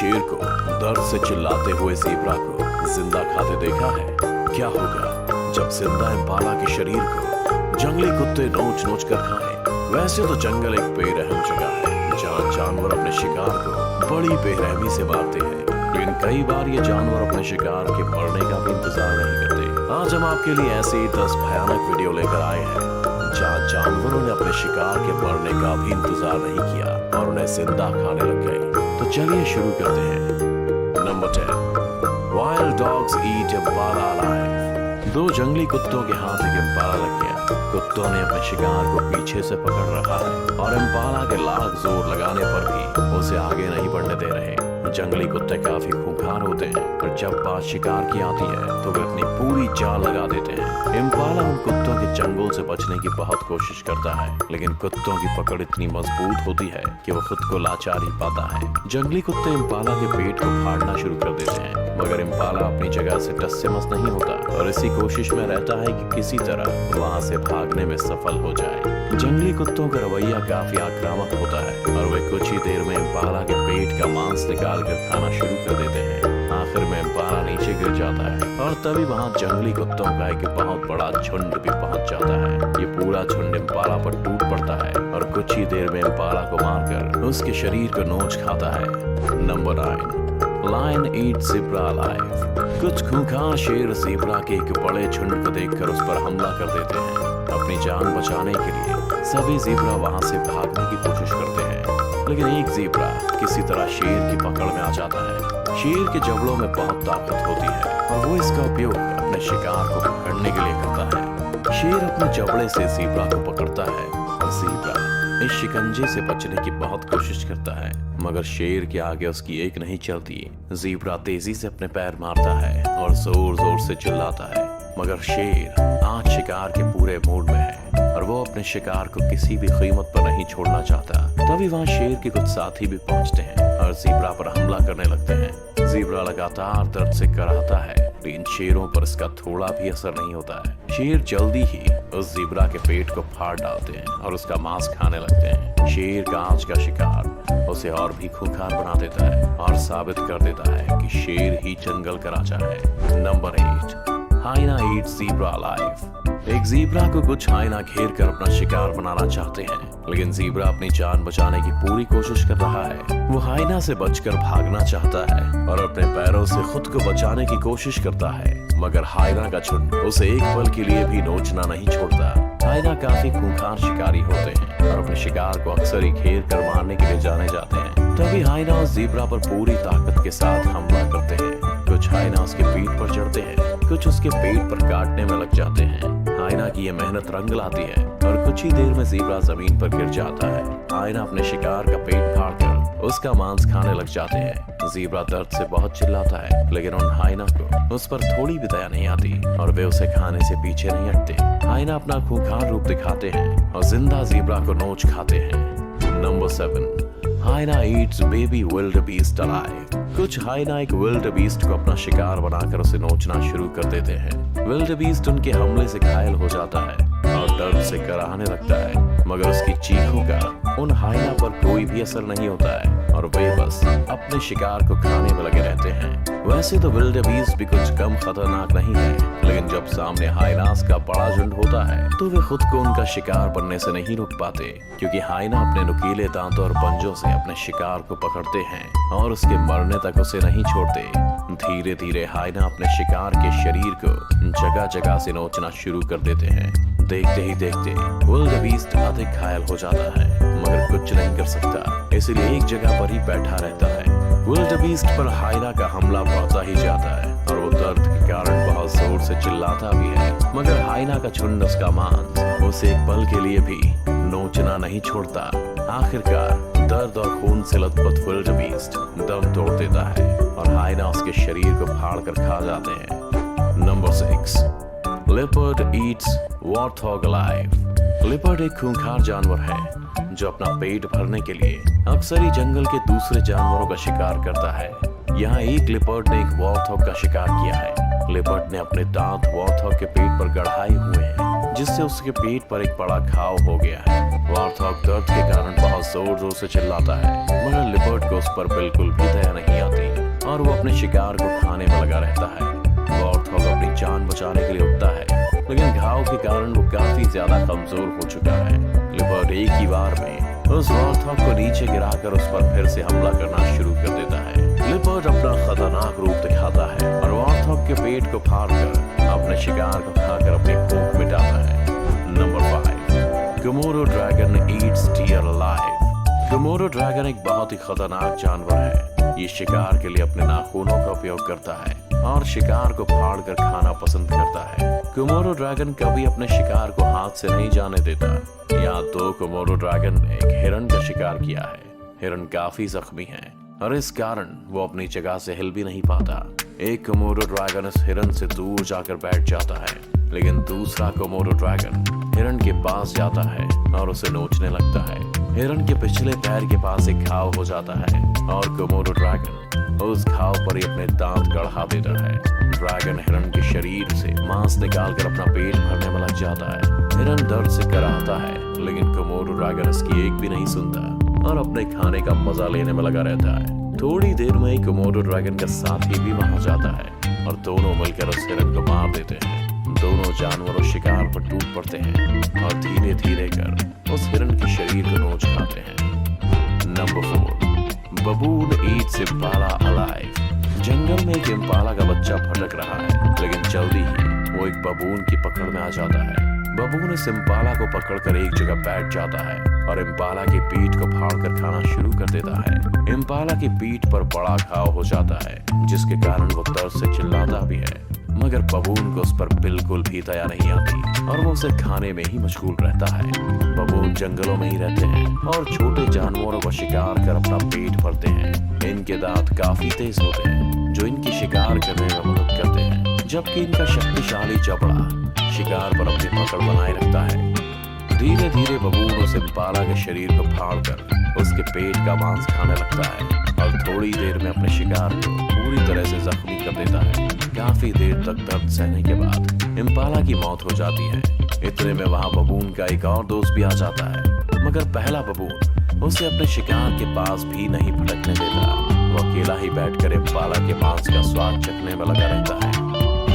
शेर को दर्द से चिल्लाते हुए ज़ेब्रा को जिंदा खाते देखा है? क्या होगा जब जिंदा इम्पाला के शरीर को जंगली कुत्ते नोच नोच कर खाएं? वैसे तो जंगल एक बेरहम जगह है जहाँ जानवर अपने शिकार को बड़ी बेरहमी से मारते हैं, लेकिन कई बार ये जानवर अपने शिकार के मरने का भी इंतजार नहीं करते। आज हम आपके लिए ऐसे ही 10 भयानक वीडियो लेकर आए हैं जहाँ जानवरों ने अपने शिकार के मरने का भी इंतजार नहीं किया और उन्हें जिंदा खाने लग गए। तो चलिए शुरू करते हैं। नंबर 10, वाइल्ड डॉग्स ईट इम्पाला अलाइव। 2 जंगली कुत्तों के हाथ एक इम्पाला लग गया। कुत्तों ने अपने शिकार को पीछे से पकड़ रखा है और इम्पाला के लाख जोर लगाने पर भी उसे आगे नहीं बढ़ने दे रहे। जंगली कुत्ते काफी खूंखार होते हैं और जब बात शिकार की आती है तो वे अपनी पूरी जान लगा देते हैं। इम्पाला उन कुत्तों के चंगुल से बचने की बहुत कोशिश करता है, लेकिन कुत्तों की पकड़ इतनी मजबूत होती है कि वो खुद को लाचार ही पाता है। जंगली कुत्ते इम्पाला के पेट को फाड़ना शुरू कर देते हैं, मगर इम्पाला अपनी जगह से टस से मस नहीं होता और इसी कोशिश में रहता है कि किसी तरह वहाँ से भागने में सफल हो जाए। जंगली कुत्तों का रवैया काफी आक्रामक होता है और वे कुछ ही देर में इम्पाला के पेट का मांस निकाल कर खाना शुरू कर देते हैं। आखिर में इम्पाला नीचे गिर जाता है और तभी वहाँ जंगली कुत्तों का एक बहुत बड़ा झुंड भी पहुँच जाता है। ये पूरा झुंड इम्पाला पर टूट पड़ता है और कुछ ही देर में इम्पाला को मारकर उसके शरीर को नोच खाता है। नंबर 9, लायन ईट ज़ेब्रा अलाइव। कुछ खूंखार शेर ज़ेब्रा के एक बड़े झुंड को देखकर उस पर हमला कर देते हैं। अपनी जान बचाने के लिए सभी ज़ेब्रा वहां से भागने की कोशिश करते हैं, लेकिन एक ज़ेब्रा किसी तरह शेर की पकड़ में आ जाता है। शेर के जबड़ों में बहुत ताकत होती है और वो इसका उपयोग अपने शिकार को पकड़ने के लिए करता है। शेर अपने जबड़े से ज़ेब्रा को पकड़ता है और ज़ेब्रा इस शिकंजे से बचने की बहुत कोशिश करता है, मगर शेर के आगे उसकी एक नहीं चलती। ज़ेब्रा तेजी से अपने पैर मारता है और जोर जोर से चिल्लाता है, मगर शेर आज शिकार के पूरे मूड में है और वो अपने शिकार को किसी भी कीमत पर नहीं छोड़ना चाहता। तभी वहाँ शेर के कुछ साथी भी पहुँचते हैं और ज़ेब्रा पर हमला करने लगते हैं। ज़ेब्रा लगातार दर्द से कराहता है, लेकिन शेरों पर इसका थोड़ा भी असर नहीं होता है। शेर जल्दी ही उस ज़ेब्रा के पेट को फाड़ डालते हैं और उसका मांस खाने लगते हैं। शेर का आज का शिकार उसे और भी खूंखार बना देता है और साबित कर देता है कि शेर ही जंगल का राजा है। नंबर 8, हाइना ईट ज़ेब्रा अलाइव। एक ज़ेब्रा को कुछ हाइना घेर कर अपना शिकार बनाना चाहते हैं, लेकिन ज़ेब्रा अपनी जान बचाने की पूरी कोशिश कर रहा है। वो हाइना से बचकर भागना चाहता है और अपने पैरों से खुद को बचाने की कोशिश करता है, मगर हाइना का झुंड उसे एक पल के लिए भी नोचना नहीं छोड़ता। हाइना काफी खूंखार शिकारी होते हैं और अपने शिकार को अक्सर ही घेर कर मारने के लिए जाने जाते हैं। तभी हाइना उस ज़ेब्रा पर पूरी ताकत के साथ हमला करते हैं। कुछ हाइना उसके पीठ पर चढ़ते हैं, कुछ उसके पेट पर काटने में लग जाते हैं। हाइना की ये मेहनत रंग लाती है और कुछ ही देर में ज़ेब्रा जमीन पर गिर जाता है। हाइना अपने शिकार का पेट फाड़कर उसका मांस खाने लग जाते हैं। ज़ेब्रा दर्द से बहुत चिल्लाता है, लेकिन उन हाइना को उस पर थोड़ी भी दया नहीं आती और वे उसे खाने से पीछे नहीं हटते। हाइना अपना खूंखार रूप दिखाते हैं और जिंदा ज़ेब्रा को नोच खाते हैं। Number 7, hyena eats baby wildebeest alive. कुछ हाइना एक विल्डबीस्ट को अपना शिकार बनाकर उसे नोचना शुरू कर देते हैं। विल्डबीस्ट उनके हमले से घायल हो जाता है और दर्द से कराहने लगता है, मगर उसकी चीखों का उन हाइना पर कोई भी असर नहीं होता है और वे बस अपने शिकार को खाने में लगे रहते हैं। वैसे तो विल्डबीस्ट भी कुछ कम खतरनाक नहीं है, लेकिन जब सामने हाइनास का बड़ा झुंड होता है तो वे खुद को उनका शिकार बनने से नहीं रोक पाते, क्योंकि हाइना अपने नुकीले दांतों और पंजों से अपने शिकार को पकड़ते हैं और उसके मरने तक उसे नहीं छोड़ते। धीरे धीरे हाइना अपने शिकार के शरीर को जगह जगह से नोचना शुरू कर देते हैं। देखते ही देखते विल्डबीस्ट अधिक घायल हो जाता है, मगर कुछ नहीं कर सकता, इसलिए एक जगह पर ही बैठा रहता है। विल्डबीस्ट पर हाइना का हमला बढ़ता ही जाता है और वो दर्द के कारण बहुत जोर से चिल्लाता भी है, मगर हाइना का झुंड उसका मांस उसे एक पल के लिए भी नोचना नहीं छोड़ता। आखिरकार दर्द और खून से लथपथ विल्डबीस्ट दम तोड़ देता है और हाइना उसके शरीर को फाड़ कर खा जाते हैं। Number 6, leopard Yeats warthog alive. Leopard एक खूंखार जानवर है जो अपना पेट भरने के लिए अक्सर ही जंगल के दूसरे जानवरों का शिकार करता है। यहाँ एक लेपर्ड ने एक वॉर्थॉग का शिकार किया है। लेपर्ड ने अपने दांत वॉर्थॉग के पेट पर गड़ाए हुए हैं, जिससे उसके पेट पर एक बड़ा घाव हो गया है। वॉर्थॉग दर्द के कारण बहुत जोर जोर से चिल्लाता है, मगर लेपर्ड को उस पर बिल्कुल भी दया नहीं आती। और वो अपने शिकार को खाने में लगा रहता है। वॉर्थॉग अपनी जान बचाने के लिए उठता है, लेकिन घाव के कारण वो काफी ज्यादा कमजोर हो चुका है। लिपर्ड एक ही बार में उस वॉर्थॉग को नीचे गिराकर उस पर फिर से हमला करना शुरू कर देता है। लिपर्ड अपना खतरनाक रूप दिखाता है और वॉर्थॉग के पेट को फाड़कर अपने शिकार को खाकर अपनी भूख मिटाता है। Number 5, Komodo dragon eats deer alive. Komodo dragon एक बहुत ही खतरनाक जानवर है। ये शिकार के लिए अपने नाखूनों का उपयोग करता है और शिकार को फाड़कर खाना पसंद करता है। कोमोडो ड्रैगन कभी अपने शिकार को हाथ से नहीं जाने देता। यहाँ तो कोमोडो ड्रैगन ने एक हिरन का शिकार किया है। हिरन काफी जख्मी है और इस कारण वो अपनी जगह से हिल भी नहीं पाता। एक कोमोडो ड्रैगन इस हिरन से दूर जाकर बैठ जाता है, लेकिन दूसरा कोमोडो ड्रैगन हिरन के पास जाता है और उसे नोचने लगता है। हिरन के पिछले पैर के पास एक घाव हो जाता है और कोमोडो ड्रैगन उस घाव पर ही अपने दांत गढ़ा देता है। ड्रैगन हिरन के शरीर से मांस निकालकर अपना पेट भरने में लग जाता है। हिरन दर्द से कराहता है, लेकिन कोमोडो ड्रैगन इसकी एक भी नहीं सुनता और अपने खाने का मजा लेने में लगा रहता है। थोड़ी देर में ही कोमोडो ड्रैगन का साथी भी वहां जाता है और दोनों मिलकर उस हिरन को मार देते हैं। दोनों जानवर शिकार पर टूट पड़ते हैं और धीरे धीरे कर उस हिरन के शरीर को नोच खाते हैं। Number 4, baboon eats impala alive. जंगल में एक इम्पाला का बच्चा भटक रहा है, लेकिन जल्दी ही वो एक बबून की पकड़ में आ जाता है। बबून इस इम्पाला को पकड़कर एक जगह बैठ जाता है और इम्पाला की पीठ को फाड़कर खाना शुरू कर देता है। इम्पाला की पीठ पर बड़ा घाव हो जाता है, जिसके कारण वो दर्द से चिल्लाता भी है, मगर बबून को उस पर बिल्कुल भी दया नहीं आती और वो उसे खाने में ही मशगूल रहता है। बबून जंगलों में ही रहते हैं और छोटे जानवरों को शिकार कर अपना पेट भरते हैं। इनके दांत काफी तेज होते हैं, जो इनकी शिकार करने में मदद करते हैं, जबकि इनका शक्तिशाली जबड़ा शिकार पर अपनी पकड़ बनाए रखता है। धीरे धीरे बबून उस इम्पाला के शरीर को फाड़कर उसके पेट का मांस खाने लगता है और थोड़ी देर में अपने शिकार को पूरी तरह से जख्मी कर देता है। काफी देर तक दर्द सहने के बाद इम्पाला की मौत हो जाती है। इतने में वहां बबून का एक और दोस्त भी आ जाता है, मगर पहला बबून उसे अपने शिकार के पास भी नहीं भटकने देता। वो अकेला ही बैठकर इम्पाला के मांस का स्वाद चखने में लगा रहता है।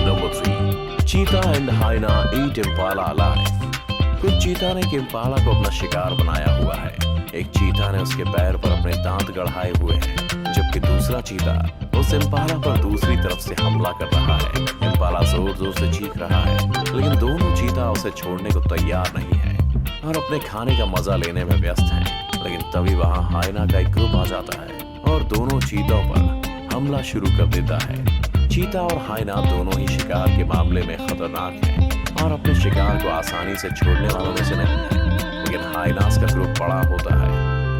Number 3, cheetah and hyena eat impala alive. कुछ चीता ने एक इम्पाला को अपना शिकार बनाया हुआ है। एक चीता ने उसके पैर पर अपने दांत गड़ाए हुए हैं, जबकि दूसरा चीता उस इम्पाला पर दूसरी तरफ से हमला कर रहा है। इम्पाला जोर जोर से चीख रहा है, लेकिन दोनों चीता उसे छोड़ने को तैयार नहीं है और अपने खाने का मजा लेने में व्यस्त हैं। लेकिन तभी वहां हाइना का एक ग्रुप आ जाता है और दोनों चीतों पर हमला शुरू कर देता है। चीता और हाइना दोनों ही शिकार के मामले में खतरनाक हैं और अपने शिकार को आसानी से छोड़ने वालों में से नहीं है। लेकिन हाइनास का ग्रुप बड़ा होता है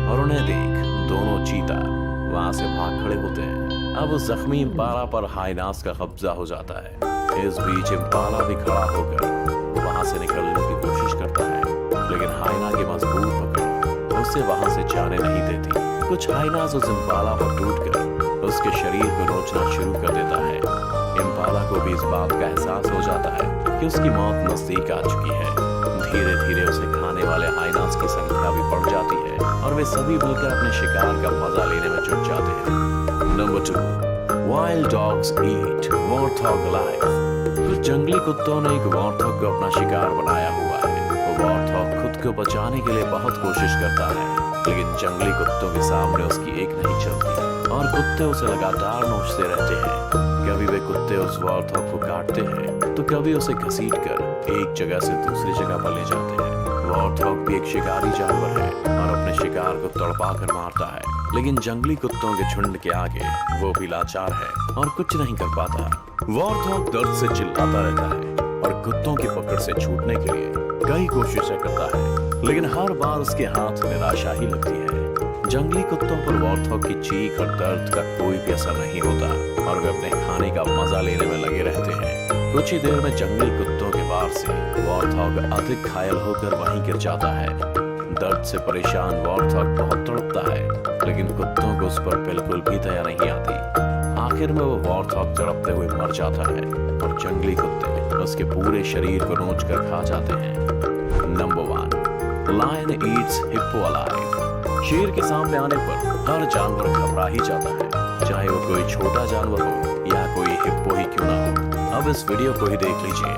और उन्हें देख दोनों चीता वहां से भाग खड़े होते हैं। अब उस जख्मी इम्पाला पर हाइनास का कब्जा हो जाता है। इस बीच इम्पाला भी खड़ा होकर वहां से निकलने की कोशिश करता है, लेकिन हाइना की मजबूत पकड़ उसे वहां से जाने नहीं देती। कुछ हाइनास उस इम्पाला पर टूटकर उसके शरीर को नोचना शुरू कर देता है। इम्पाला को भी इस बात का एहसास हो जाता है कि उसकी मौत नजदीक आ चुकी है। धीरे धीरे उसे खाने वाले हाइनास की संख्या भी बढ़ जाती है और वे सभी मिलकर अपने शिकार का मजा लेने में जुट जाते हैं। नंबर 2, वाइल्ड डॉग्स ईट वॉर्थॉग अलाइव। कुछ जंगली कुत्तों ने एक वॉर्थॉग को अपना शिकार बनाया हुआ है। वो वॉर्थॉग खुद को बचाने के लिए बहुत कोशिश करता है, लेकिन जंगली कुत्तों के सामने उसकी एक नहीं चलती और कुत्ते उसे लगातार नोचते रहते हैं। कभी वे कुत्ते उस वॉर्थॉग को काटते हैं तो कभी उसे घसीटकर एक जगह से दूसरी जगह पर ले जाते हैं। वॉर्थॉग भी एक शिकारी जानवर है और अपने शिकार को तड़पा कर मारता है, लेकिन जंगली कुत्तों के झुंड के आगे वो भी लाचार है और कुछ नहीं कर पाता। वॉर्थॉग दर्द से चिल्लाता रहता है और कुत्तों की पकड़ से छूटने के लिए कई कोशिशें करता है, लेकिन हर बार उसके हाथ निराशा ही लगती है। जंगली कुत्तों पर वॉर्थॉग की चीख और दर्द का कोई भी असर नहीं होता और वे अपने खाने का मजा लेने में लगे रहते हैं। कुछ ही देर में जंगली कुत्तों के वार से वॉर्थॉग अधिक घायल होकर वहीं गिर जाता है। दर्द से परेशान वॉर्थॉग बहुत तड़पता है, लेकिन कुत्तों को उस पर बिल्कुल भी दया नहीं आती। आखिर में वो वॉर्थॉग तड़पते हुए मर जाता है और जंगली कुत्ते उसके पूरे शरीर को नोच कर खा जाते हैं। Number 1, lion eats hippo alive. शेर के सामने आने पर हर जानवर घबरा ही जाता है चाहे वो कोई छोटा जानवर हो या कोई हिप्पो ही क्यों ना हो। अब इस वीडियो को ही देख लीजिए।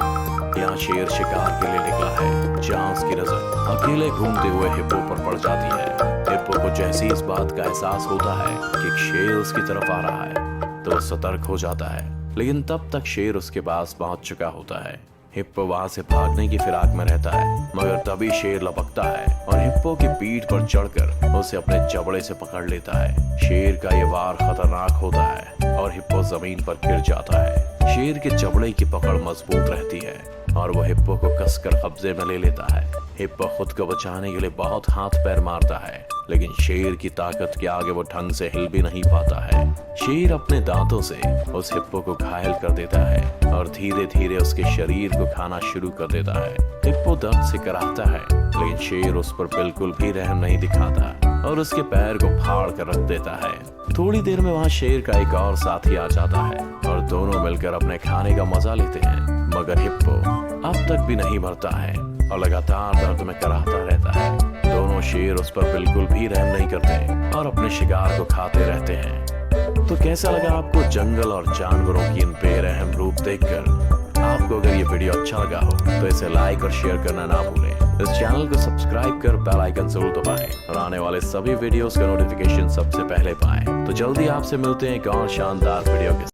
यहाँ शेर शिकार के लिए निकला है, जहाँ उसकी नजर अकेले घूमते हुए हिप्पो पर पड़ जाती है। हिप्पो को जैसे इस बात का एहसास होता है कि एक शेर उसकी तरफ आ रहा है तो वो सतर्क हो जाता है, लेकिन तब तक शेर उसके पास पहुंच चुका होता है। हिप्पो वहां से भागने की फिराक में रहता है, मगर तभी शेर लपकता है और हिप्पो की पीठ पर चढ़कर उसे अपने जबड़े से पकड़ लेता है। शेर का ये वार खतरनाक होता है और हिप्पो जमीन पर गिर जाता है। शेर के जबड़े की पकड़ मजबूत रहती है और वो हिप्पो को कसकर कब्जे में ले लेता है। हिप्पो खुद को बचाने के लिए बहुत हाथ पैर मारता है, लेकिन शेर की ताकत के आगे वो ढंग से हिल भी नहीं पाता है। शेर अपने दांतों से उस हिप्पो को घायल कर देता है और धीरे धीरे उसके शरीर को खाना शुरू कर देता है। हिप्पो दर्द से कराहता है, लेकिन शेर उस पर बिल्कुल भी रहम नहीं दिखाता और उसके पैर को फाड़ कर रख देता है। थोड़ी देर में वहाँ शेर का एक और साथी आ जाता है और दोनों मिलकर अपने खाने का मजा लेते हैं, मगर हिप्पो अब तक भी नहीं मरता है और लगातार दर्द में कराहता रहता है। दोनों शेर उस पर बिल्कुल भी रहम नहीं करते और अपने शिकार को खाते रहते हैं। तो कैसा लगा आपको जंगल और जानवरों की इन बेरहम रूप देखकर? आपको अगर ये वीडियो अच्छा लगा हो तो इसे लाइक और शेयर करना ना भूलें। इस चैनल को सब्सक्राइब कर बेल आइकन जरूर दबाएं और आने वाले सभी वीडियोस का नोटिफिकेशन सबसे पहले पाएं। तो जल्दी आपसे मिलते हैं एक और शानदार वीडियो के साथ।